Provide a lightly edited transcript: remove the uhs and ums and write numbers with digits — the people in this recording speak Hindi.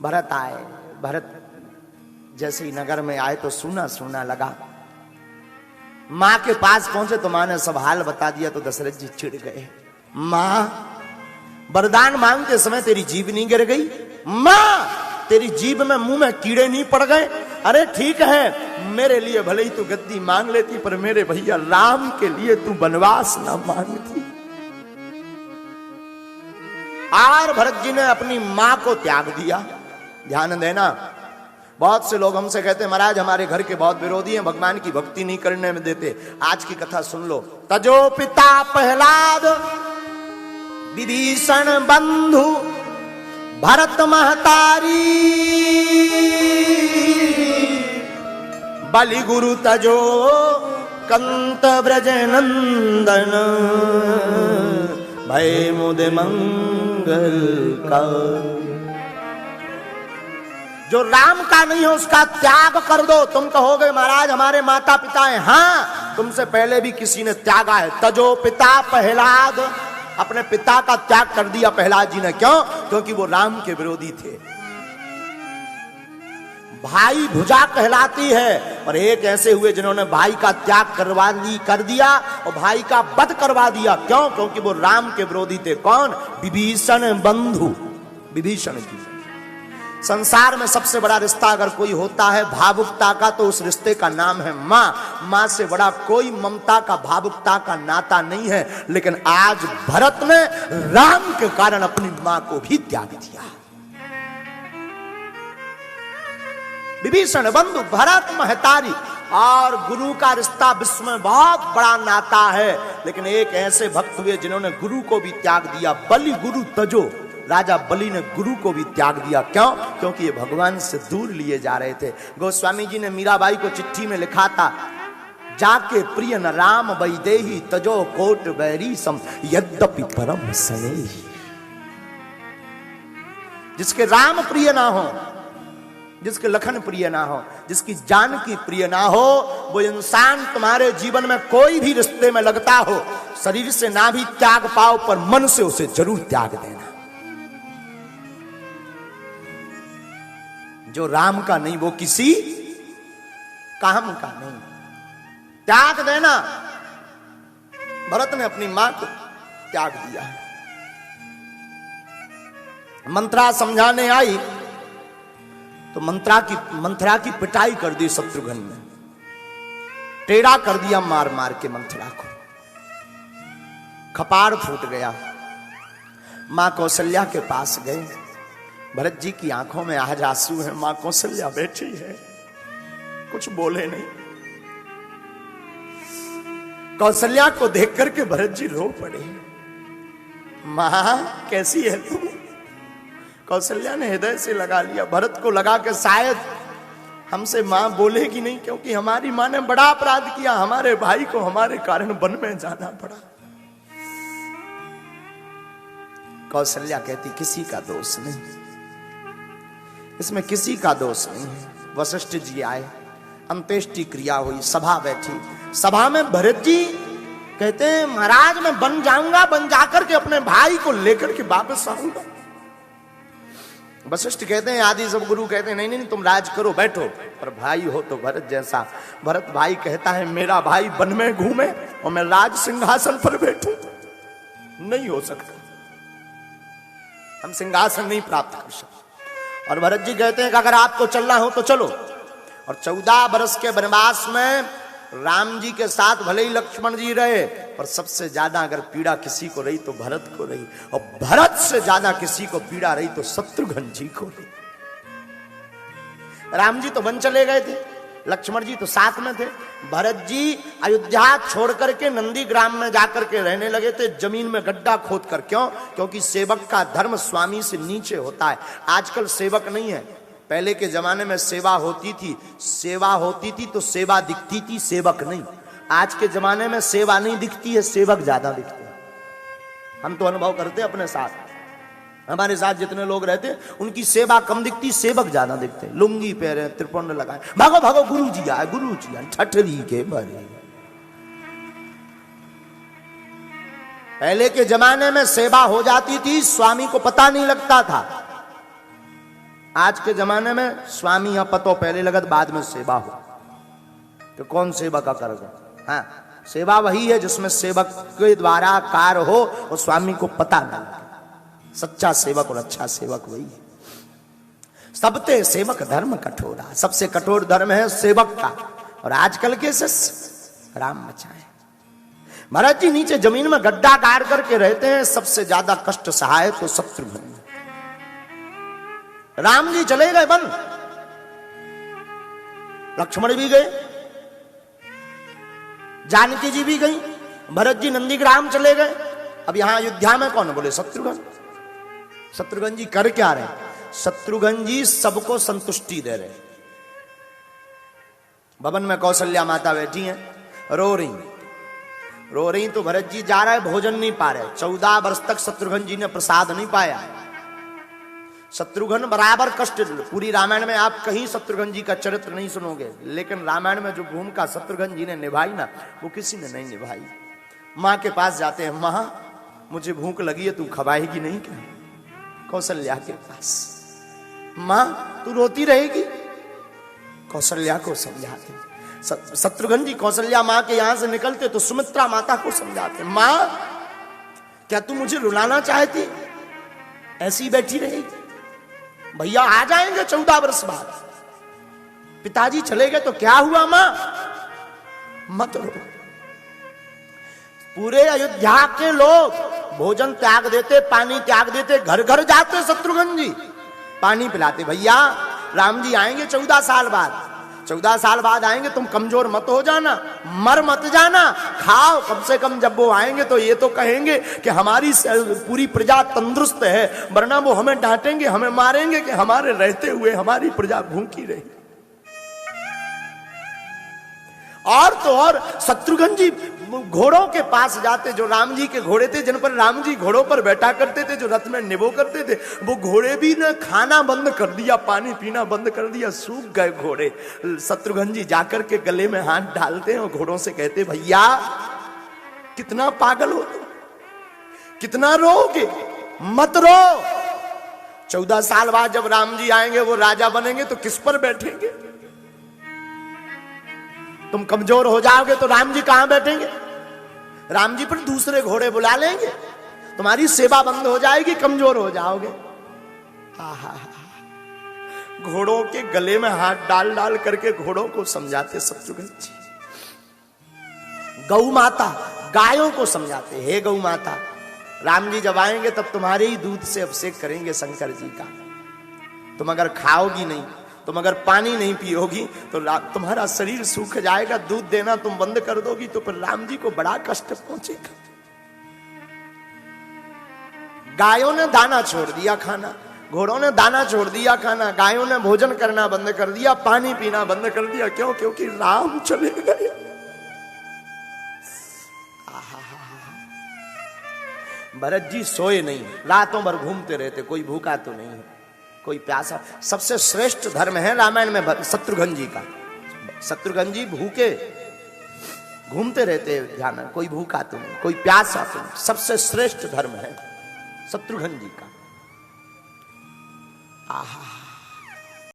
भरत आए। भरत जैसे ही नगर में आए तो सूना सूना लगा। मां के पास पहुंचे तो मां ने सब हाल बता दिया। तो दशरथ जी चिढ़ गए। मां, वरदान मांगते समय तेरी जीभ नहीं गिर गई? मां, तेरी जीभ में मुंह में कीड़े नहीं पड़ गए? अरे ठीक है, मेरे लिए भले ही तू गद्दी मांग लेती, पर मेरे भैया राम के लिए तू वनवास ना मांगती। और भरत जी ने अपनी मां को त्याग दिया। ध्यान देना, बहुत से लोग हमसे कहते हैं महाराज हमारे घर के बहुत विरोधी हैं, भगवान की भक्ति नहीं करने में देते। आज की कथा सुन लो। तजो पिता प्रहलाद, विभीषण बंधु, भरत महतारी, बलि गुरु तजो कंत ब्रज नंदन, भय मुद मंगल का। जो राम का नहीं हो उसका त्याग कर दो। तुम कहोगे महाराज हमारे माता पिता हैं। हाँ, तुमसे पहले भी किसी ने त्यागा है। तजो पिता प्रहलाद, अपने पिता का त्याग कर दिया प्रहलाद जी ने। क्यों? क्योंकि वो राम के विरोधी थे। भाई भुजा कहलाती है, और एक ऐसे हुए जिन्होंने भाई का त्याग कर दिया और भाई का वध करवा दिया। क्यों? क्योंकि वो राम के विरोधी थे। कौन? विभीषण बंधु, विभीषण जी। संसार में सबसे बड़ा रिश्ता अगर कोई होता है भावुकता का, तो उस रिश्ते का नाम है मां। मां से बड़ा कोई ममता का, भावुकता का नाता नहीं है। लेकिन आज भरत ने राम के कारण अपनी मां को भी त्याग दिया। विभीषण बंधु, भरत महतारी। और गुरु का रिश्ता विश्व में बहुत बड़ा नाता है। लेकिन एक ऐसे भक्त हुए जिन्होंने गुरु को भी त्याग दिया। बलि गुरु तजो, राजा बलि ने गुरु को भी त्याग दिया। क्यों? क्योंकि ये भगवान से दूर लिए जा रहे थे। गोस्वामी जी ने मीराबाई को चिट्ठी में लिखा था, जाके प्रिय न राम वैदेही, तजो कोट बैरी सम, यद्यपि परम स्नेही। जिसके राम प्रिय ना हो, जिसके लखन प्रिय ना हो, जिसकी जानकी प्रिय ना हो, वो इंसान तुम्हारे जीवन में कोई भी रिश्ते में लगता हो, शरीर से ना भी त्याग पाओ पर मन से उसे जरूर त्याग देना। जो राम का नहीं वो किसी काम का नहीं, त्याग देना। भरत ने अपनी मां को त्याग दिया। मंत्रा समझाने आई तो मंत्रा की पिटाई कर दी शत्रुघ्न ने। टेढ़ा कर दिया मार मार के मंत्रा को, कपाड़ फूट गया। मां कौशल्या के पास गए। भरत जी की आंखों में आज आंसू है। मां कौशल्या बैठी है, कुछ बोले नहीं। कौशल्या को देख करके भरत जी रो पड़े। मां कैसी है तू? कौशल्या ने हृदय से लगा लिया। भरत को लगा कि शायद हमसे मां बोलेगी नहीं, क्योंकि हमारी मां ने बड़ा अपराध किया, हमारे भाई को हमारे कारण वन में जाना पड़ा। कौशल्या कहती किसी का दोष नहीं, इसमें किसी का दोष नहीं है। वशिष्ठ जी आए, अंत्येष्टि क्रिया हुई, सभा बैठी। सभा में भरत जी कहते हैं महाराज मैं बन जाऊंगा, बन जाकर के अपने भाई को लेकर के वापस आऊंगा। वशिष्ठ कहते हैं, आदि सब गुरु कहते हैं नहीं नहीं तुम राज करो, बैठो, पर भाई हो तो भरत जैसा। भरत भाई कहता है मेरा भाई वन में घूमे और मैं राज सिंहासन पर बैठूं, नहीं हो सकता, हम सिंहासन नहीं प्राप्त कर सकते। और भरत जी कहते हैं कि अगर आपको चलना हो तो चलो। और 14 वर्ष के वनवास में राम जी के साथ भले ही लक्ष्मण जी रहे, पर सबसे ज्यादा अगर पीड़ा किसी को रही तो भरत को रही, और भरत से ज्यादा किसी को पीड़ा रही तो शत्रुघ्न जी को रही। राम जी तो वन चले गए थे, लक्ष्मण जी तो साथ में थे। भरत जी अयोध्या छोड़ करके नंदी ग्राम में जाकर के रहने लगे थे, जमीन में गड्ढा खोद कर। क्यों? क्योंकि सेवक का धर्म स्वामी से नीचे होता है। आजकल सेवक नहीं है, पहले के जमाने में सेवा होती थी, तो सेवा दिखती थी, सेवक नहीं। आज के जमाने में सेवा नहीं दिखती है, सेवक ज्यादा दिखते हैं। हम तो अनुभव करते हैं अपने साथ, हमारे साथ जितने लोग रहते उनकी सेवा कम दिखती, सेवक ज्यादा दिखते। लुंगी पहने, त्रिपुंड लगाए, भागो भागो गुरु जी आए, गुरु जी आए, ठठरी के भरे। पहले के जमाने में सेवा हो जाती थी, स्वामी को पता नहीं लगता था। आज के जमाने में स्वामी या पतो पहले लगत बाद में सेवा हो, तो कौन सेवा का करेगा? हाँ, सेवा वही है जिसमें सेवक के द्वारा कार्य हो और स्वामी को पता न लगे। सच्चा सेवक और अच्छा सेवक वही है। सबते सेवक धर्म कठोरा, सबसे कठोर धर्म है सेवक का। और आजकल के से राम बचाए। महाराज जी नीचे जमीन में गड्ढा गाड़ करके रहते हैं। सबसे ज्यादा कष्ट सहाय तो शत्रुघ्न। राम जी चले गए वन, लक्ष्मण भी गए, जानकी जी भी गई, भरत जी नंदीग्राम चले गए। अब यहां अयोध्या में कौन बोले? शत्रुघ्न। शत्रुघ्न जी कर क्या रहे? शत्रुघ्न जी सबको संतुष्टि दे रहे। भवन में कौशल्या माता बैठी हैं, रो रही तो भरत जी जा रहे, भोजन नहीं पा रहे। 14 वर्ष तक शत्रुघ्न जी ने प्रसाद नहीं पाया। शत्रुघ्न बराबर कष्ट। पूरी रामायण में आप कहीं शत्रुघ्न जी का चरित्र नहीं सुनोगे, लेकिन रामायण में जो भूमिका शत्रुघ्न जी ने निभाई ना, वो किसी ने नहीं निभाई। माँ के पास जाते हैं, माँ मुझे भूख लगी है, तू खवाएगी नहीं क्या? कौशल्या के पास, माँ तू रोती रहेगी? कौशल्या को समझाते। शत्रुघ्न जी कौशल्या माँ के यहां से निकलते तो सुमित्रा माता को समझाते, माँ क्या तू मुझे रुलाना चाहती? ऐसी बैठी रहेगी? भैया आ जाएंगे 14 वर्ष बाद। पिताजी चले गए तो क्या हुआ? मां मत रो। पूरे अयोध्या के लोग भोजन त्याग देते, पानी त्याग देते, घर घर जाते शत्रुघ्न जी, पानी पिलाते। भैया राम जी आएंगे 14 साल बाद, 14 साल बाद आएंगे, तुम कमजोर मत हो जाना, मर मत जाना, खाओ। कम से कम जब वो आएंगे तो ये तो कहेंगे कि हमारी पूरी प्रजा तंदुरुस्त है, वरना वो हमें डांटेंगे, हमें मारेंगे कि हमारे रहते हुए हमारी प्रजा भूखी रही। और तो और शत्रुघ्न जी घोड़ों के पास जाते, जो राम जी के घोड़े थे, जिन पर राम जी घोड़ों पर बैठा करते थे, जो रथ में निभो करते थे, वो घोड़े भी ने खाना बंद कर दिया, पानी पीना बंद कर दिया, सूख गए घोड़े। शत्रुघ्न जी जाकर के गले में हाथ डालते हैं और घोड़ों से कहते, भैया कितना पागल हो तुम, कितना रोगे, मत रो। 14 साल बाद जब राम जी आएंगे, वो राजा बनेंगे तो किस पर बैठेंगे? तुम कमजोर हो जाओगे तो राम जी कहां बैठेंगे? राम जी पर दूसरे घोड़े बुला लेंगे, तुम्हारी सेवा बंद हो जाएगी, कमजोर हो जाओगे। घोड़ों के गले में हाथ डाल डाल करके घोड़ों को समझाते शत्रुघ्न जी। गौ माता गायों को समझाते, हे गौ माता, राम जी जब आएंगे तब तुम्हारे ही दूध से अभिषेक करेंगे शंकर जी का। तुम अगर खाओगी नहीं, तुम अगर पानी नहीं पियोगी तो तुम्हारा शरीर सूख जाएगा, दूध देना तुम बंद कर दोगी तो फिर राम जी को बड़ा कष्ट पहुंचेगा। गायों ने दाना छोड़ दिया खाना, घोड़ों ने दाना छोड़ दिया खाना, गायों ने भोजन करना बंद कर दिया, पानी पीना बंद कर दिया। क्यों? क्योंकि राम चले गए। भरत जी सोए नहीं, रातों भर घूमते रहते, कोई भूखा तो नहीं है, कोई प्यासा। सबसे श्रेष्ठ धर्म है रामायण में शत्रुघ्न जी का। शत्रुघ्न जी भूखे घूमते रहते हैं ध्यान, कोई भूखा तो नहीं, कोई प्यासा तो नहीं। सबसे श्रेष्ठ धर्म है शत्रुघ्न जी का। आहा।